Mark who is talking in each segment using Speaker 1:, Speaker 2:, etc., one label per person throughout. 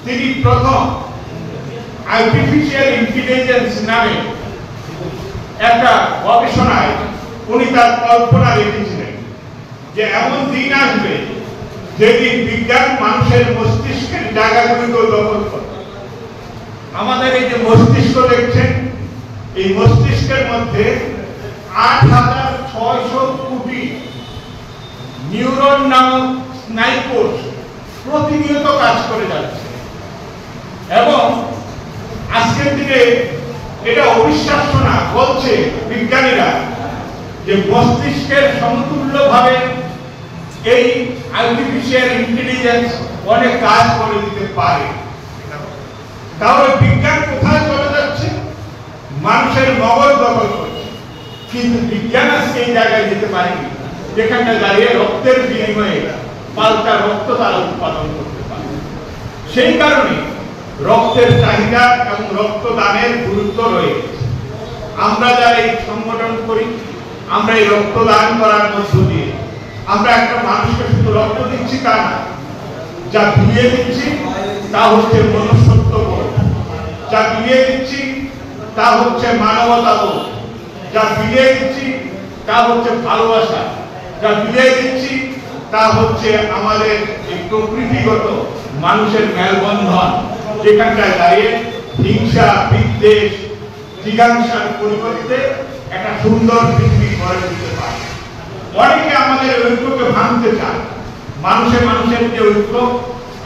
Speaker 1: তিনি প্রথম artificial intelligence নামে একটা গবেষণায় উনি তার কল্পনা রেখেছিলেন যে এমন দিন আসবে যেদিন বিজ্ঞান মানুষের মস্তিষ্কের জায়গাগুলিকে দখল করবে। আমাদের এই যে মস্তিষ্ক দেখছেন, এই মস্তিষ্কের মধ্যে ৮৬০০ কোটি নিউরন নামক স্নায়ুকোষ প্রতিনিয়ত কাজ করে যাচ্ছে এবং আজকের দিনে এটা অবিশ্বাস্য না, বলছে বিজ্ঞানীরা যে মস্তিষ্কের সমতুল্যভাবে এই আর্টিফিশিয়াল ইন্টেলিজেন্স অনেক কাজ করে দিতে পারে। তাহলে বিজ্ঞান কোথায় চলে যাচ্ছে? মানুষের মগজ দখল করছে। কিন্তু বিজ্ঞান আজকে এই জায়গায় যেতে পারেনি যেখানে দাঁড়িয়ে রক্তের বিনিময়ে পাল্টা রক্ত তারা উৎপাদন করতে পারে। সেই কারণে রক্তের চাহিদা এবং রক্তদানের গুরুত্ব রয়েছে। আমরা যারা এই সংগঠন করি, আমরা এই রক্তদান করার মধ্য দিয়ে আমরা একটা মানুষকে শুধু রক্ত দিচ্ছি তা না, যা বিলিয়ে দিচ্ছি তা হচ্ছে মনুষ্যত্ববোধ, যা বিলিয়ে দিচ্ছি তা হচ্ছে মানবতাবোধ, যা বিলিয়ে দিচ্ছি তা হচ্ছে ভালোবাসা, যা বিলিয়ে দিচ্ছি তা হচ্ছে আমাদের এই প্রকৃতিগত মানুষের মেলবন্ধন, যেখানটায় দাঁড়িয়ে হিংসা, বিদ্বেষ, জিজ্ঞাসার পরিবর্তে একটা সুন্দর পৃথিবী গড়ে দিতে পারে। অনেকে আমাদের ঐক্যকে ভাঙতে চায়। মানুষের যে ঐক্য,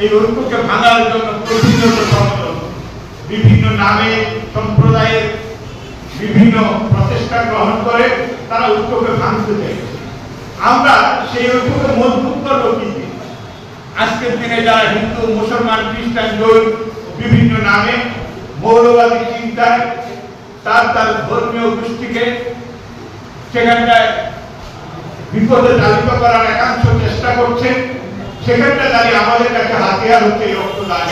Speaker 1: এই ঐক্যকে ভাঙার জন্য প্রতিনিয়ত সংগ্রাম, বিভিন্ন নামে সম্প্রদায়ের বিভিন্ন প্রচেষ্টা গ্রহণ করে তারা ঐক্যকে ভাঙতে চাইছে। আমরা সেই ঐক্যকে মজবুত করব কি? আজকের দিনে যারা হিন্দু, মুসলমান, খ্রিস্টান, জৈন বিভিন্ন নামে মৌলবাদী চিন্তায় তার ধর্মীয় গোষ্ঠীকে সেখানটায় বিপদে চালিত করার একাংশ চেষ্টা করছে, সেখানটা দাঁড়িয়ে আমাদের কাছে হাতিয়ার হচ্ছে এই রক্তদান।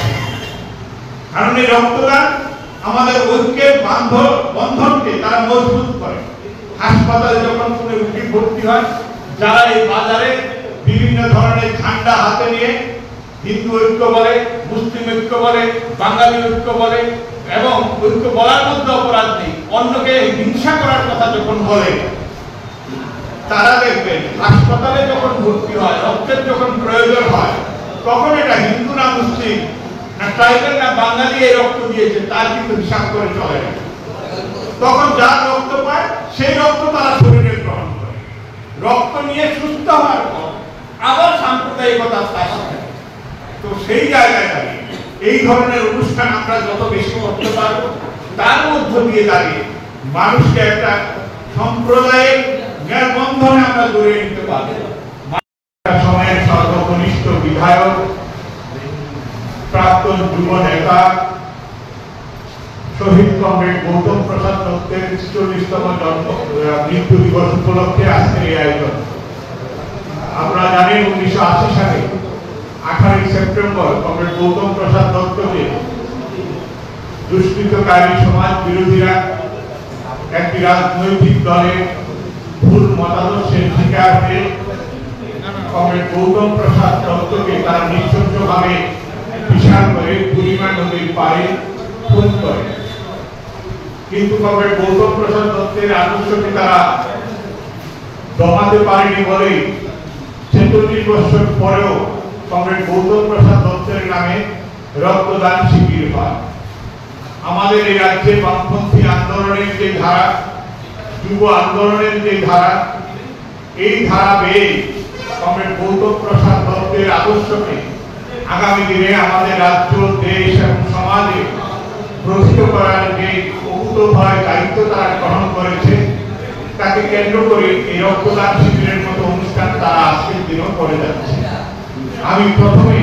Speaker 1: কারণ এই রক্তদান আমাদের ঐক্যের বন্ধনকে তারা মজবুত করে। হাসপাতালে যখন কোনো রোগী ভর্তি হয়, যারা এই বাজারে বিভিন্ন ধরনের ঝান্ডা হাতে নিয়ে হিন্দু ঐক্য বলে, মুসলিম ঐক্য বলে, বাঙালি ঐক্য বলে, এবং ঐক্য বলার মধ্যে অপরাধ নেই, অন্যকে হিংসা করার কথা যখন বলে, তারা দেখবেন হাসপাতালে যখন ভর্তি হয়, রক্তের যখন প্রয়োজন হয়, তখন এটা হিন্দু না মুসলিম না ট্রাইবাল না বাঙালি এই রক্ত দিয়েছে তার কিন্তু হিসাব করে চলে না। তখন যার রক্ত পায় সেই রক্ত তারা শরীরে গ্রহণ করে। রক্ত নিয়ে সুস্থ হওয়ার পর আবার সাম্প্রদায়িকতা আসে। তো সেই জায়গায় দাঁড়িয়ে এই ধরনের অনুষ্ঠান আমরা যত বেশি করতে পারবো, তার মধ্য দিয়ে দাঁড়িয়ে মানুষকে একটা সম্প্রদায়ের মেলবন্ধনে আমরা জড়িয়ে নিতে পারবো। সময়ের সর্বকনিষ্ঠ বিধায়ক, প্রাক্তন যুব নেতা, শহীদ কমরেড গৌতম প্রসাদ দত্তের ৪৪তম মৃত্যু দিবস উপলক্ষে আজকের এই আয়োজন। আমরা জানি ১৯৮০ সালে 18 সেপ্টেম্বর কমরেড গৌতম প্রসাদ দত্তকে দুষ্কৃতকারী সমাজ বিরোধীরা একটি রাজনৈতিক দলের ভুল মতাদর্শের শিকার হয়ে কমরেড গৌতম প্রসাদ দত্তকে তারা নৃশংসভাবে বিশাল করে বুড়িমা নদীর পাড়ে খুন করে। কিন্তু কমরেড গৌতম প্রসাদ দত্তের আদর্শকে তারা দমাতে পারেনি বলে ৪৬ বছর পরেও কমরেড গৌতম প্রসাদ দত্তের নামে রক্তদান শিবির হয়। আমাদের এই রাজ্যে বামপন্থী আন্দোলনের যে ধারা, যুব আন্দোলনের যে ধারা, এই ধারা বেয়ে কমরেড গৌতম প্রসাদ দত্তের আদর্শকে আগামী দিনে আমাদের রাজ্য, দেশ এবং সমাজে প্রতিষ্ঠিত করার যে অকুতোভয় দায়িত্ব তারা গ্রহণ করেছে, তাকে কেন্দ্র করে এই রক্তদান শিবিরের মতো অনুষ্ঠান তারা আজকের দিনও করে যাচ্ছে। আমি প্রথমে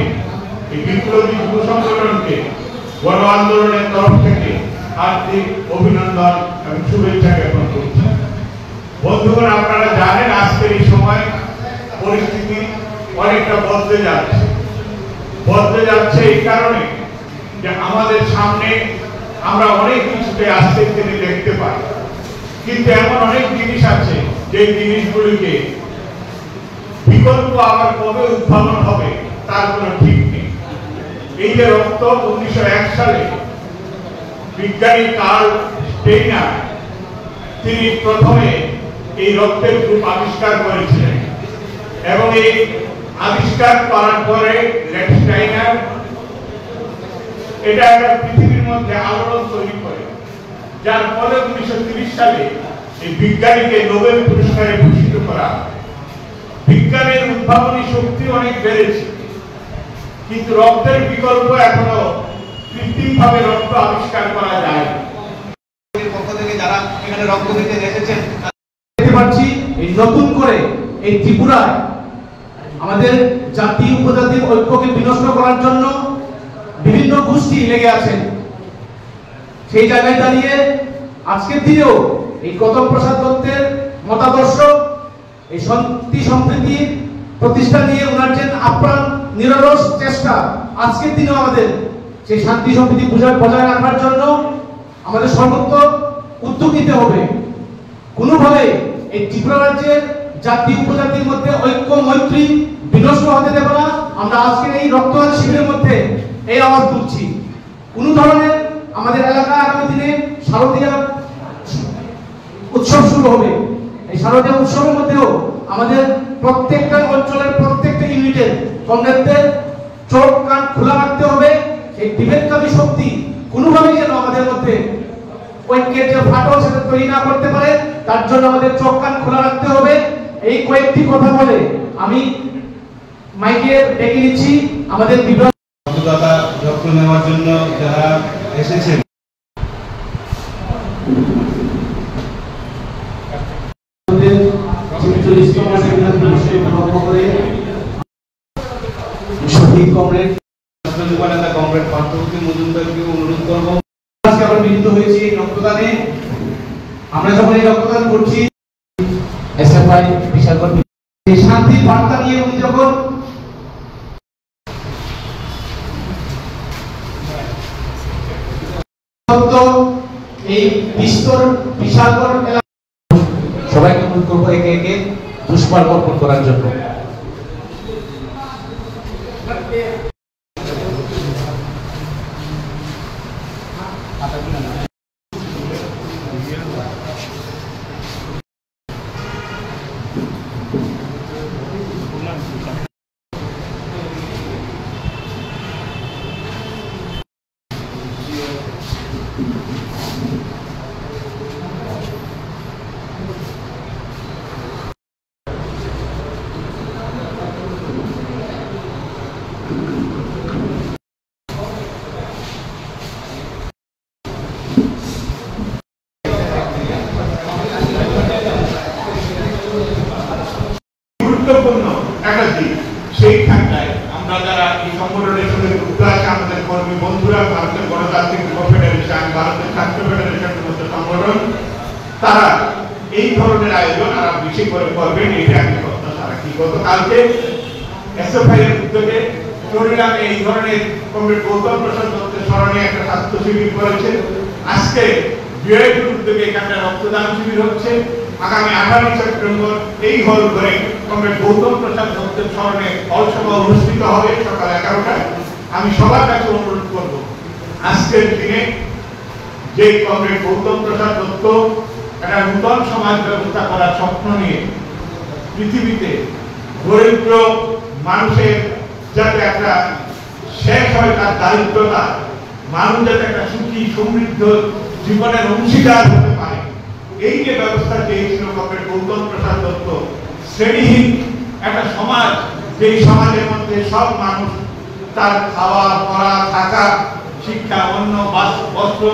Speaker 1: এই বিপ্লবী যুব সংগঠনকে গণ আন্দোলনের তরফ থেকে হার্দিক অভিনন্দন এবং শুভেচ্ছা জ্ঞাপন করছি। বন্ধুগণ, আপনারা জানেন আজকের এই সময় পরিস্থিতি অনেকটা বদলে যাচ্ছে এই কারণে যে আমাদের সামনে আমরা অনেক কিছুতে আজকের দিনে দেখতে পাই, কিন্তু এমন অনেক জিনিস আছে যে জিনিসগুলিকে বিকল্প আবার কবে উদ্ভাবন হবে তার কোনো ঠিক নেই। এই যে রক্ত 1901 সালে বিজ্ঞানী কার্ল স্টেইনার তিনি প্রথমে এই রক্তের গ্রুপ আবিষ্কার করেছিলেন এবং এই আবিষ্কার করার পরে স্টেইনার এটা একটা পৃথিবীর মধ্যে আলোড়ন তৈরি করে, যার ফলে 1930 সালে এই বিজ্ঞানীকে নোবেল পুরস্কারে ভূষিত করা। বিজ্ঞানের উদ্ভাবনী শক্তি অনেক বেড়েছে, কিন্তু রক্তের বিকল্প এখনো কৃত্রিমভাবে রক্ত আবিষ্কার করা যায়।
Speaker 2: পক্ষ থেকে যারা এখানে রক্ত দিতে এসেছেন
Speaker 3: দেখতে পাচ্ছি এই নতুন করে এই ত্রিপুরায় আমাদের জাতি উপজাতির ঐক্যকে বিনষ্ট করার জন্য বিভিন্ন গোষ্ঠী লেগে আছেন। সেই জায়গায় দাঁড়িয়ে আজকের দিনেও এই গৌতম প্রসাদ দত্তের মতাদর্শ, এই শান্তি সম্প্রীতি প্রতিষ্ঠা নিয়ে ওনার যে আপ্রাণ নিরলস চেষ্টা, আজকের দিনেও আমাদের সেই শান্তি সম্প্রীতি বজায় রাখার জন্য আমাদের সর্বত্র উদ্যোগ নিতে হবে। কোনোভাবে এই ত্রিপুরা রাজ্যের জাতি উপজাতির মধ্যে ঐক্য মৈত্রী বিনষ্ট হতে দেব না। আমরা আজকের এই রক্তদান শিবিরের মধ্যে এই আওয়াজ তুলছি। কোনো ধরনের আমাদের এলাকায় আগামী দিনে শারদীয়া উৎসব শুরু হবে। এই শারদীয়া উৎসবের মধ্যেও আমাদের প্রত্যেকটা অঞ্চলের প্রত্যেকটা ইউনিটের কমরেডদের চোখ কান খোলা রাখতে হবে। এই বিবেককামী শক্তি কোনোভাবেই যেন আমাদের মধ্যে ঐক্যের যে ফাটল সেটা তৈরি না করতে পারে, তার জন্য আমাদের চোখ কান খোলা রাখতে হবে। এই কয়েকটি কথা বলে আমি মাইকে ডেকে নিচ্ছি আমাদের
Speaker 2: রক্তদাতা রক্ত নেওয়ার জন্য যারা এসেছেন।
Speaker 3: শহীদ কমরেড
Speaker 2: কমরেড পার্থপ্রতিম মজুমদারকে অনুরোধ করবো।
Speaker 3: আজকে আমরা মিলিত হয়েছি এই রক্তদানে। আমরা যখন এই রক্তদান করছি এসএফআই বিশালগড় এই শান্তির বার্তা নিয়ে উনি যখন এই বিস্তর বিশালগড় এলাকা সবাইকে অনুরোধ করবো একে একে পুষ্পার্ঘ অর্পণ করার জন্য।
Speaker 1: গুরুত্বপূর্ণ একটা দিক সেইখানটায় আমরা যারা এই সংগঠনের সঙ্গে যুক্ত আছে, আমাদের কর্মী বন্ধুরা, ভারতের গণতান্ত্রিক যুব ফেডারেশন, ভারতের ছাত্র ফেডারেশনের মতো সংগঠন, তারা এই ধরনের আয়োজন আরো বেশি করে করবেন, এটা আমি প্রত্যাশা রাখি। গতকালকে এসএফআই এর উদ্যোগে চরিলামে এই ধরনের কমরেড গৌতম প্রসাদ দত্তের স্মরণে একটা স্বাস্থ্য শিবির করেছে। আজকে বিআইটির উদ্যোগে এখানে রক্তদান শিবির হচ্ছে। আগামী 18 সেপ্টেম্বর এই হল ঘরে কমরেড গৌতম প্রসাদ দত্তের স্মরণে হল সভা অনুষ্ঠিত হবে সকাল 11টায়। আমি সবার কাছে অনুরোধ করব, আজকের দিনে যে কমরেড গৌতম প্রসাদ দত্ত একটা নূতন সমাজ ব্যবস্থা করার স্বপ্ন নিয়ে পৃথিবীতে দরিদ্র মানুষের যাতে একটা শেষ হয়, তার দারিদ্রতা, মানুষ যাতে একটা সুখী সমৃদ্ধ জীবনের অংশীদার হতে পারে, এই যে ব্যবস্থা চেয়েছিল কমরেড গৌতম প্রসাদ দত্ত, শ্রেণীহীন একটা সমাজ, যেই সমাজের মধ্যে সব মানুষ তার খাওয়া পড়া থাকা শিক্ষা অন্য বস্ত্র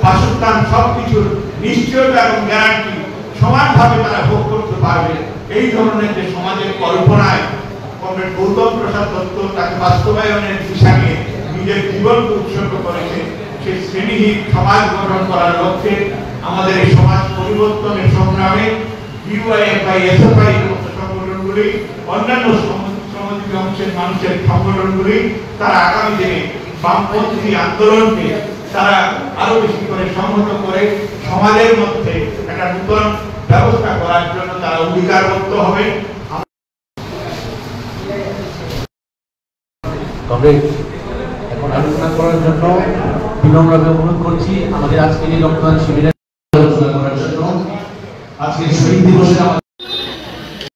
Speaker 1: বাসস্থান সবকিছুর নিশ্চয়তা এবং গ্যারান্টি সমানভাবে তারা ভোগ করতে পারবে, এই ধরনের যে সমাজের কল্পনায় কমরেড গৌতম প্রসাদ দত্ত তাকে বাস্তবায়নের দিশা নিয়ে নিজের জীবনকে উৎসর্গ করেছে, সেই শ্রেণীহীন সমাজ গঠন করার লক্ষ্যে আমাদের এই সমাজ পরিবর্তনের সংগ্রামে বিওয়াইএফআই, এসএফআই এর মতো সংগঠনগুলি, অন্যান্য শ্রমজীবী অংশের মানুষের সংগঠনগুলি তারা আগামী দিনে বামপন্থী আন্দোলনকে তারা আরো বেশি করে সংহত করে সমাজের মধ্যে একটা নূতন ব্যবস্থা করার জন্য তারা অধিকারবদ্ধ হবে।
Speaker 3: কমরেড এখন আলোচনা করার জন্য বিনম্রভাবে অনুরোধ করছি। আমাদের আজকের এই রক্তদান শিবিরে আলোচনা করার জন্য আজকের শহীদ দিবসে